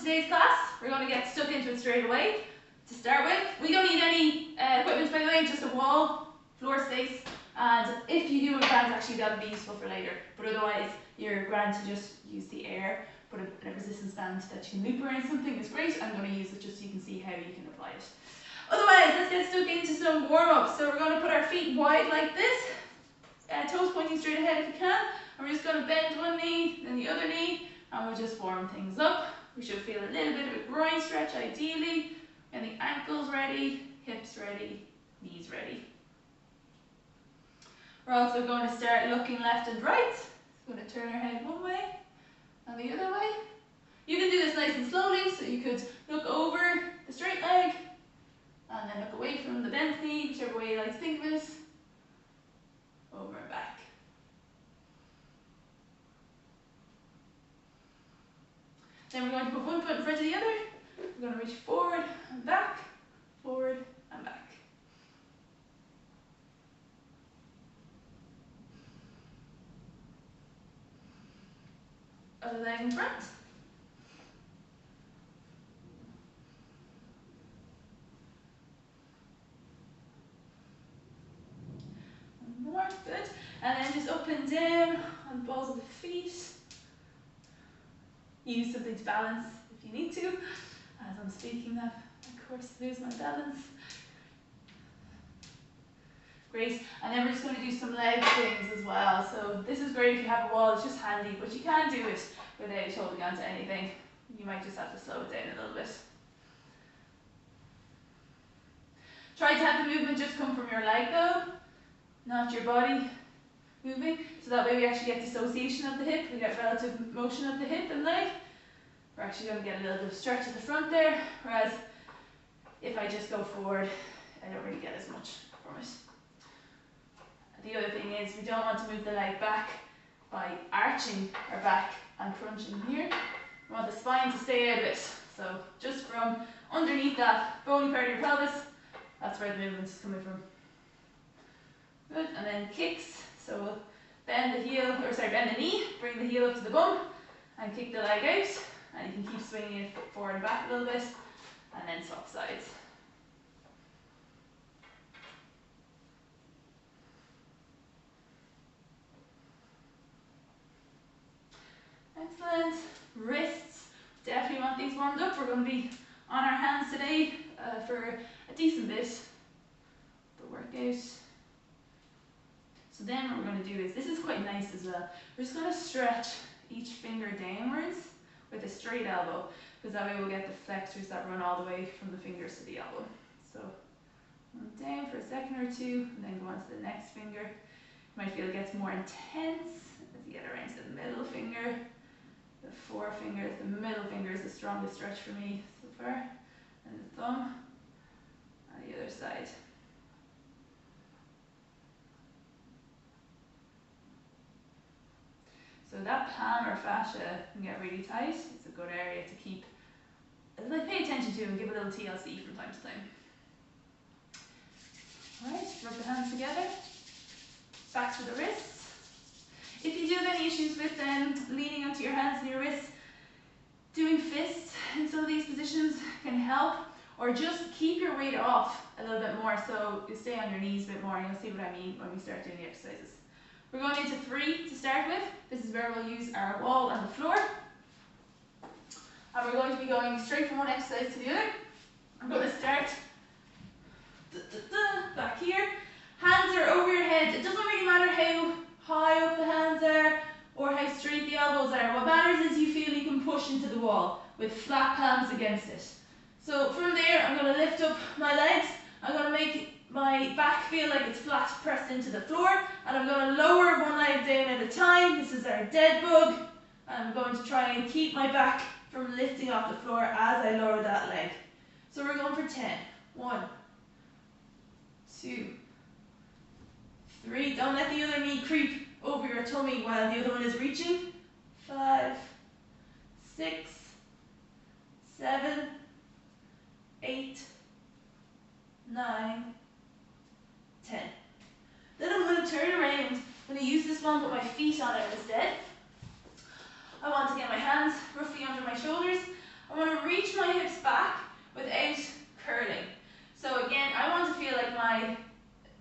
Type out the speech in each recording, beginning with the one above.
today's class. We're going to get stuck into it straight away. To start with, we don't need any equipment, by the way, just a wall, floor space, and if you do have bands, actually that'll be useful for later, but otherwise you're grand to just use the air, but a resistance band that you can loop around something is great. I'm going to use it just so you can see how you can apply it. Otherwise, let's get stuck into some warm-up. So we're going to put our feet wide like this, toes pointing straight ahead if you can, and we're just going to bend one knee, then the other knee, and we'll just warm things up. We should feel a little bit of a groin stretch ideally, and the ankles ready, hips ready, knees ready. We're also going to start looking left and right. So we're going to turn our head one way and the other way. You can do this nice and slowly, so you could look over the straight leg and then look away from the bent knee, whichever way you like to think of it. Over and back. Then we're going to put one foot in front of the other. We're going to reach forward and back, forward and back. Other leg in front. One more, good. And then just up and down on the balls of the feet. Use something to balance if you need to. As I'm speaking, of course, lose my balance. Great, and then we're just going to do some leg swings as well. So this is great if you have a wall, it's just handy, but you can do it without holding on to anything. You might just have to slow it down a little bit. Try to have the movement just come from your leg though, not your body moving. So that way we actually get dissociation of the hip, we get relative motion of the hip and leg. We're actually going to get a little bit of stretch at the front there, whereas if I just go forward, I don't really get as much from it. The other thing is we don't want to move the leg back by arching our back and crunching here. We want the spine to stay out of it. So just from underneath that bony part of your pelvis, that's where the movement is coming from. Good, and then kicks. So we'll bend the heel, or sorry, bend the knee, bring the heel up to the bum, and kick the leg out. And you can keep swinging it forward and back a little bit, and then swap sides. Excellent. Wrists, definitely want these warmed up. We're going to be on our hands today for a decent bit of the workout. So then what we're going to do is, this is quite nice as well, we're just going to stretch each finger downwards with a straight elbow, because that way we'll get the flexors that run all the way from the fingers to the elbow. So down for a second or two, and then go on to the next finger. You might feel it gets more intense as you get around to the middle finger. The four fingers, the middle finger is the strongest stretch for me so far, and the thumb on the other side. So that palmar fascia can get really tight. It's a good area to keep, like, pay attention to and give a little TLC from time to time. Alright, rub the hands together, back to the wrists. If you do have any issues with leaning onto your hands and your wrists, doing fists in some of these positions can help, or just keep your weight off a little bit more so you stay on your knees a bit more, and you'll see what I mean when we start doing the exercises. We're going into 3 to start with. This is where we'll use our wall and the floor. And we're going to be going straight from one exercise to the other. I'm going to start back here. Hands are over your head. It doesn't really matter how high up the hands are or how straight the elbows are. What matters is you feel you can push into the wall with flat palms against it. So from there, I'm going to lift up my legs. I'm going to make my back feel like it's flat pressed into the floor, and I'm going to lower one leg down at a time. This is our dead bug. I'm going to try and keep my back from lifting off the floor as I lower that leg. So we're going for 10. 1, 2, 3. Don't let the other knee creep over your tummy while the other one is reaching. 5, 6, 7, 8, 9, 10. Then I'm going to turn around. I'm going to use this one, put my feet on it instead. I want to get my hands roughly under my shoulders. I want to reach my hips back without curling. So again, I want to feel like my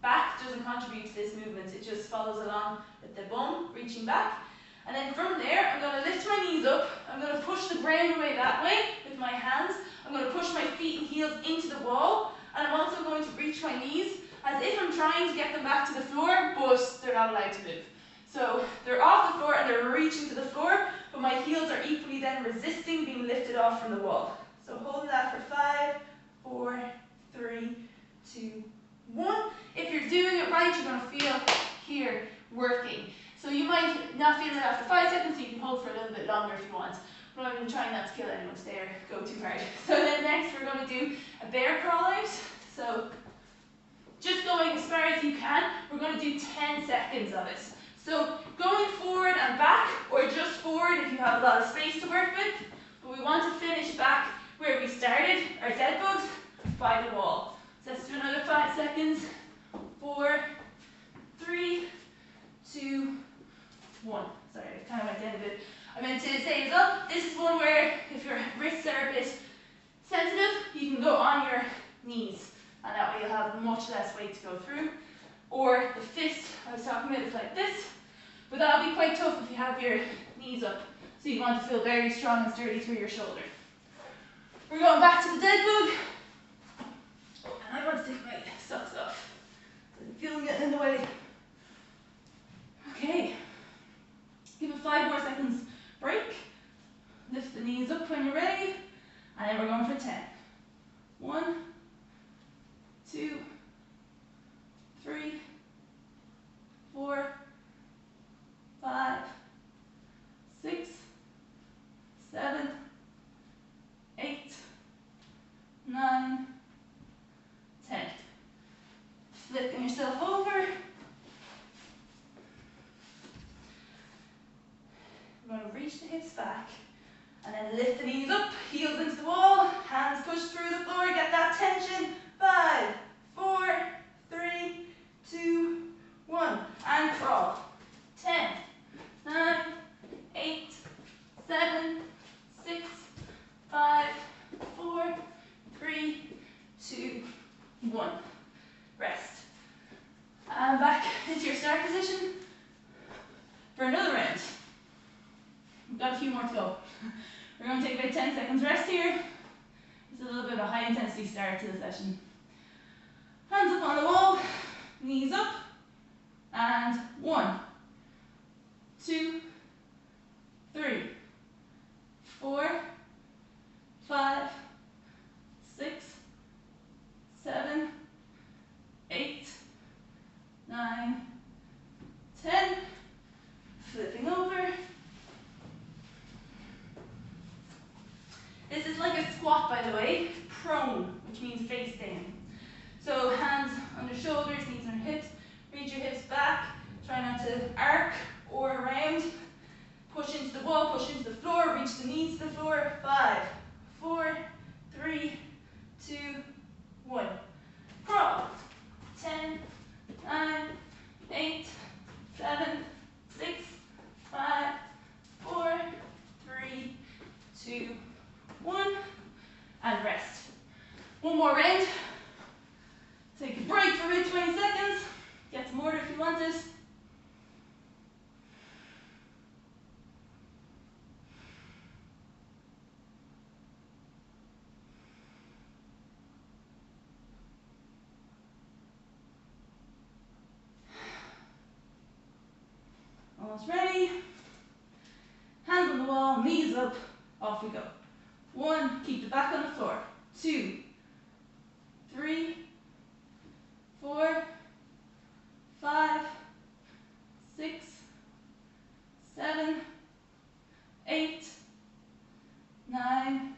back doesn't contribute to this movement. It just follows along with the bum reaching back. And then from there, I'm going to lift my knees up. I'm going to push the ground away that way with my hands. I'm going to push my feet and heels into the wall. And I'm also going to reach my knees as if I'm trying to get them back to the floor, but they're not allowed to move. So they're off the floor and they're reaching to the floor, but my heels are equally then resisting being lifted off from the wall. So hold that for 5, 4, 3, 2, 1. If you're doing it right, you're going to feel here working. So you might not feel it after 5 seconds, so you can hold for a little bit longer if you want. But I'm trying not to kill anyone today or go too hard. So then next we're going to do a bear crawl out. So just going as far as you can, we're going to do 10 seconds of it. So going forward and back, or just forward if you have a lot of space to work with. But we want to finish back where we started, our dead bugs, by the wall. So let's do another 5 seconds. 4, 3, 2, 1. Sorry, I kind of went down a bit. I meant to say as well, this is one where if your wrists are a bit sensitive, you can go on your knees. And that way you'll have much less weight to go through. Or the fist I was talking about is like this. But that'll be quite tough if you have your knees up. So you want to feel very strong and sturdy through your shoulder. We're going back to the dead bug. And I want to take my socks off. I feel them getting in the way. Okay. Give it 5 more seconds break. Lift the knees up when you're ready. And then we're going for 10. 1, 2, 3, 4, 5, 6, 7, 8, 9, 10. Flipping yourself over. We're going to reach the hips back and then lift the knees up, heels into the wall, hands push through the floor, get that tension. 5, 4, 3, 2, 1, and crawl. 10, 9, 8, 7, 6, 5, 4, 3, 2, 1. Rest. And back into your start position for another round. We've got a few more to go. We're going to take about 10 seconds rest here. It's a little bit of a high intensity start to the session. Hands up on the wall, knees up, and 1, 2, 3, 4, 5, 6, 7, 8, 9, 10. Flipping over. This is like a squat, by the way, prone, which means face down. So hands under shoulders, knees under hips, reach your hips back, try not to arc or around, push into the wall, push into the floor, reach the knees to the floor. 5, 4, 3, 2, 1. Crawl. 10, 9, 8, 7, 6, 5, 4, 3, 2, 1, and rest. One more round. Take a break for about 20 seconds. Get some water if you want it. Almost ready. Hands on the wall, knees up, off we go. 1, keep the back on the floor. 2, 3, 4, 5, 6, 7, 8, 9,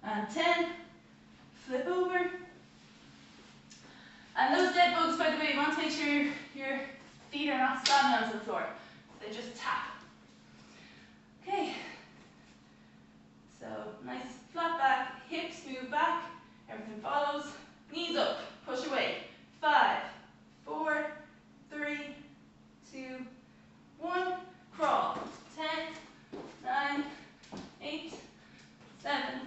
and 10. Flip over. And those dead bugs, by the way, you want to make sure your feet are not slamming onto the floor. They just tap. Okay. So nice flat back, hips move back, everything follows. Knees up, push away. 5, 4, 3, 2, 1. Crawl. 10, 9, 8, 7,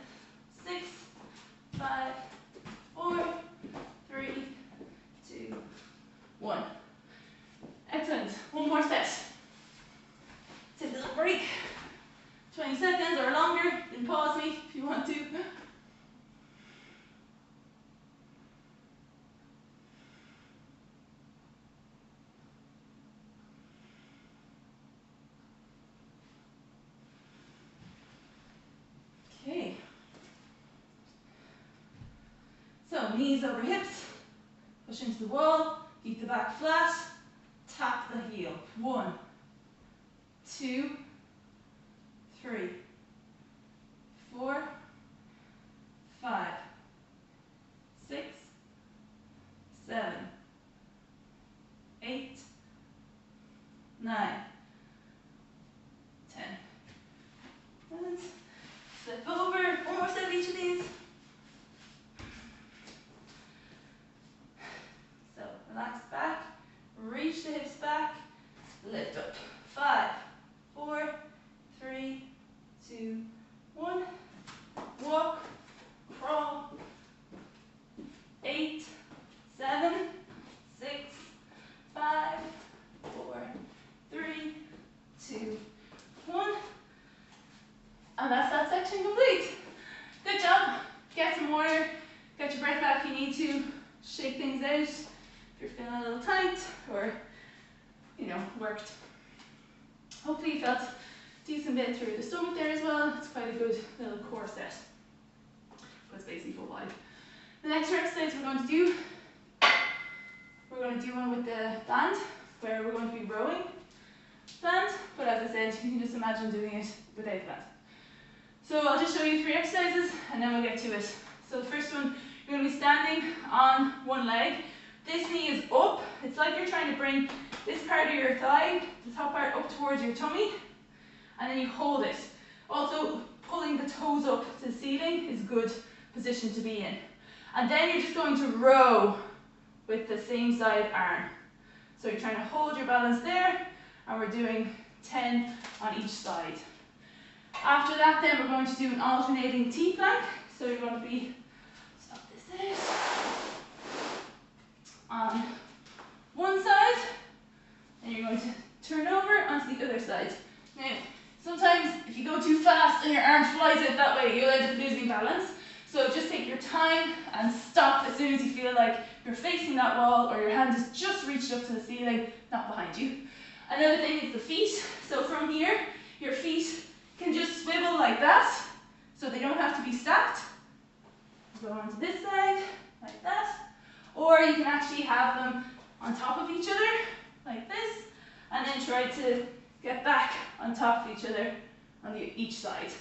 So knees over hips, push into the wall, keep the back flat, tap the heel. 1, 2, 3, 4, 5, 6, 7, 8, 9, 10. And flip over. One more set of each of these. So relax back, reach the hips back, lift up. 5, 4, 3, 2, 1. Walk, crawl. 8, 7, 6, 5, 4, 3, 2, 1. And that's that section complete. Good job. Get some water, get your breath back if you need to, shake things out if you're feeling a little tight or, worked. Hopefully you felt a decent bit through the stomach there as well. It's quite a good little core set. But it's basically full body. The next exercise we're going to do one with the band, where we're going to be rowing band, but as I said, you can just imagine doing it without the band. So I'll just show you 3 exercises and then we'll get to it. So the first one, you're going to be standing on one leg. This knee is up. It's like you're trying to bring this part of your thigh, the top part, up towards your tummy, and then you hold it. Also, pulling the toes up to the ceiling is a good position to be in. And then you're just going to row with the same side arm. So you're trying to hold your balance there, and we're doing 10 on each side. After that then we're going to do an alternating T-plank. So you're going to be, stop this out, on one side, and you're going to turn over onto the other side. Now, sometimes if you go too fast and your arm flies out that way, you'll end up losing balance. So just take your time and stop as soon as you feel like you're facing that wall or your hand has just reached up to the ceiling, not behind you. Another thing is the feet. So from here, your feet can just swivel like that, so they don't have to be stacked. Go onto this side, like that. Or you can actually have them on top of each other, like this, and then try to get back on top of each other on each side.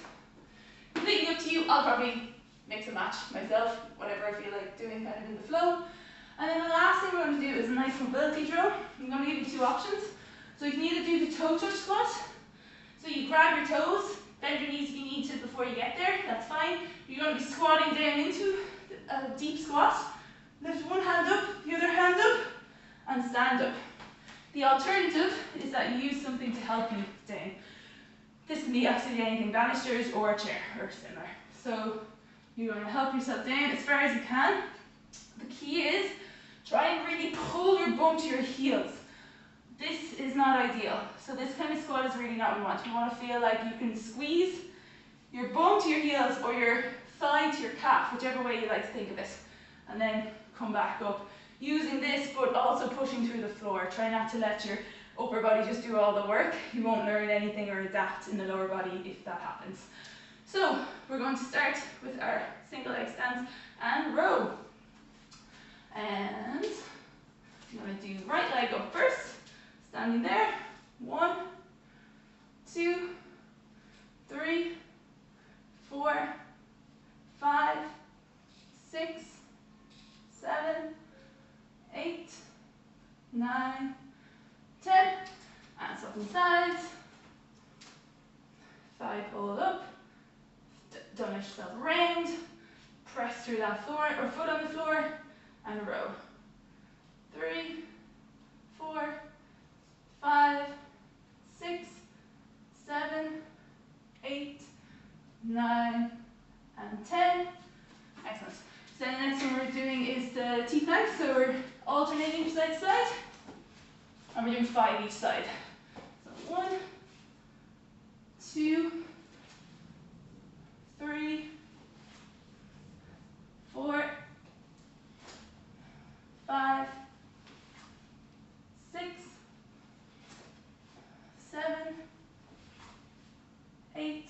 Completely up to you. I'll probably mix and match myself, whatever I feel like doing kind of in the flow. And then the last thing we're going to do is a nice mobility drill. I'm going to give you 2 options. So you can either do the toe touch squat. So you grab your toes, bend your knees if you need to before you get there, that's fine. You're going to be squatting down into a deep squat. Lift one hand up, the other hand up, and stand up. The alternative is that you use something to help you down. This can be absolutely anything, banisters or a chair or similar. So you're going to help yourself down as far as you can. The key is, try and really pull your bum to your heels. This is not ideal. So this kind of squat is really not what we want. You want to feel like you can squeeze your bum to your heels or your thigh to your calf, whichever way you like to think of it. And then come back up. Using this, but also pushing through the floor. Try not to let your upper body just do all the work. You won't learn anything or adapt in the lower body if that happens. So we're going to start with our single leg stance and row. And I'm going to do right leg up first. Standing there. 1, 2, 3, 4, 5, 6, 7, 8, 9, 10. And swapping sides. 5, hold up. Don't let yourself round. Press through that floor or foot on the floor and row. 3, 4, 5, 6, 7, 8, 9, and 10. Excellent. So the next one we're doing is the T-plank. So we're alternating side to side. And we're doing 5 each side. So 1, 2, 3, 4, 5, 6, 7, 8,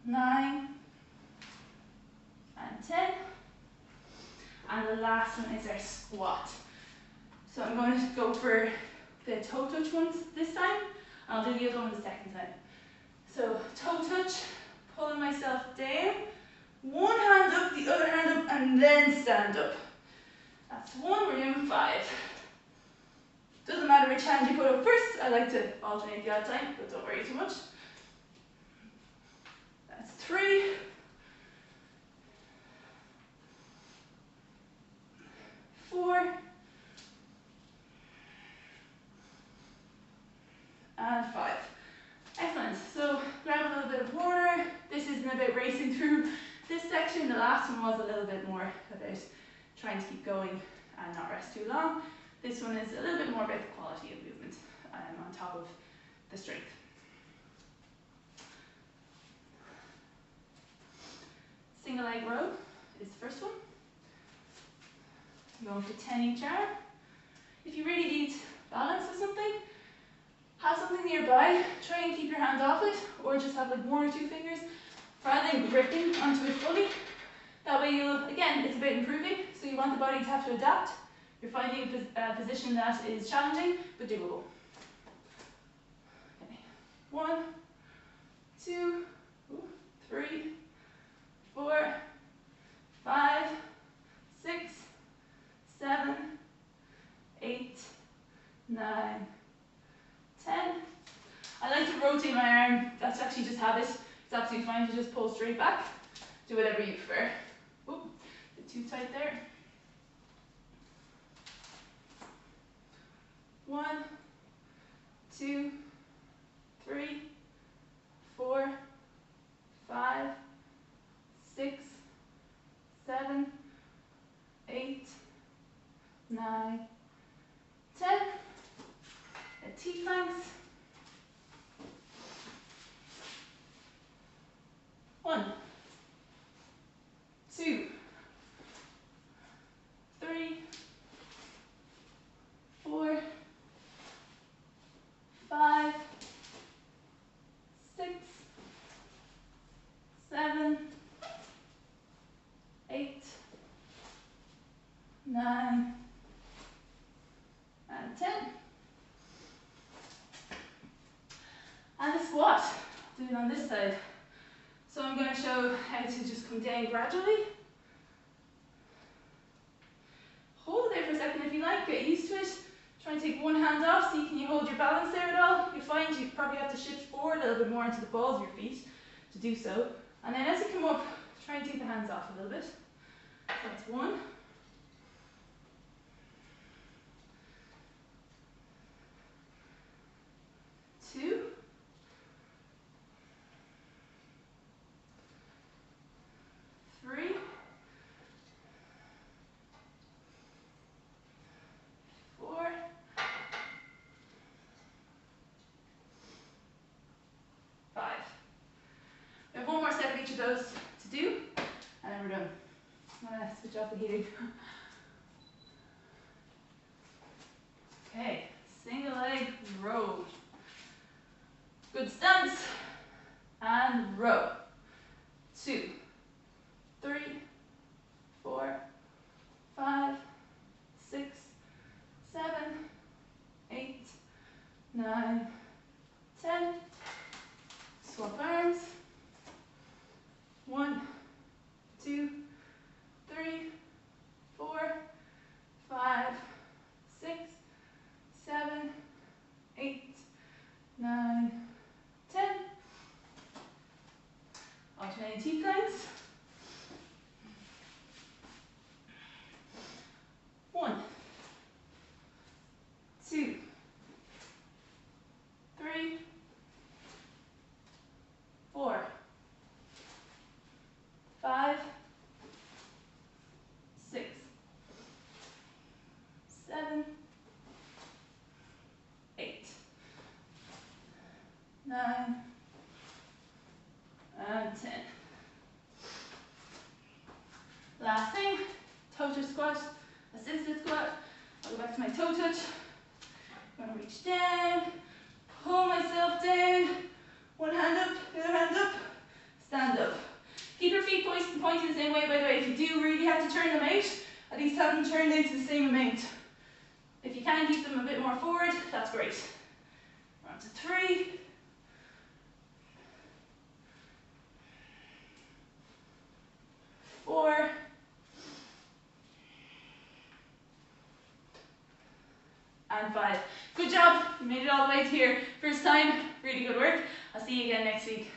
9, and 10. the last one is our squat. So I'm going to go for the toe touch ones this time. I'll do the other one the second time. So toe touch, pulling myself down, one hand up, the other hand up, and then stand up. That's one, we're doing 5. Doesn't matter which hand you put up first, I like to alternate the odd time, but don't worry too much. That's 3. 4. And 5. Excellent. So grab a little bit of water. This isn't about racing through this section. The last one was a little bit more about trying to keep going and not rest too long. This one is a little bit more about the quality of movement on top of the strength. Single leg row is the first one. I'm going for 10 each arm. If you really need balance with something, have something nearby. Try and keep your hand off it, or just have like 1 or 2 fingers rather than gripping onto it fully. That way you'll, again, it's about improving, so you want the body to have to adapt. You're finding a position that is challenging, but doable. Okay. 1, 2, 3, 4, 5, 6, 7, 8, 9, 10. I like to rotate my arm. That's actually just habit. It's absolutely fine to just pull straight back. Do whatever you prefer. Oop, bit too tight there. 1, 2, 3, 4, 5, 6, 7, 8, 9, 10. T-planks. 1, 2, 3, 4, 5, 6, 7, 8, 9, and 10. And the squat, do it on this side. So I'm going to show how to just come down gradually. Hold it there for a second if you like, get used to it. Try and take one hand off, see can you hold your balance there at all. You'll find you probably have to shift forward a little bit more into the balls of your feet to do so. And then as you come up, try and take the hands off a little bit. So that's 1. 2. 3. 4. 5. We have one more set of each of those to do, and then we're done. I'm going to switch off the heating. Okay, single leg row. Good stance, and row. 2, 3, 4, 5, 6, 7, 8, 9, 10. Swap arms. 1, 2, 3, 4, 5, 6, 7, 8, 9, 10. Alternating T-planks. 1, 2, 3, 4, 5, 6, 7, 8, 9, and 10. Last thing, toe touch squat, assisted squat. I'll go back to my toe touch. I'm going to reach down, pull myself down, one hand up, the other hand up, stand up. Keep your feet pointed the same way, by the way. If you do really have to turn them out, At least have them turned into the same amount. If you can keep them a bit more forward, that's great. We're on to 3. 4. And 5. Good job, you made it all the way to here. First time, really good work. I'll see you again next week.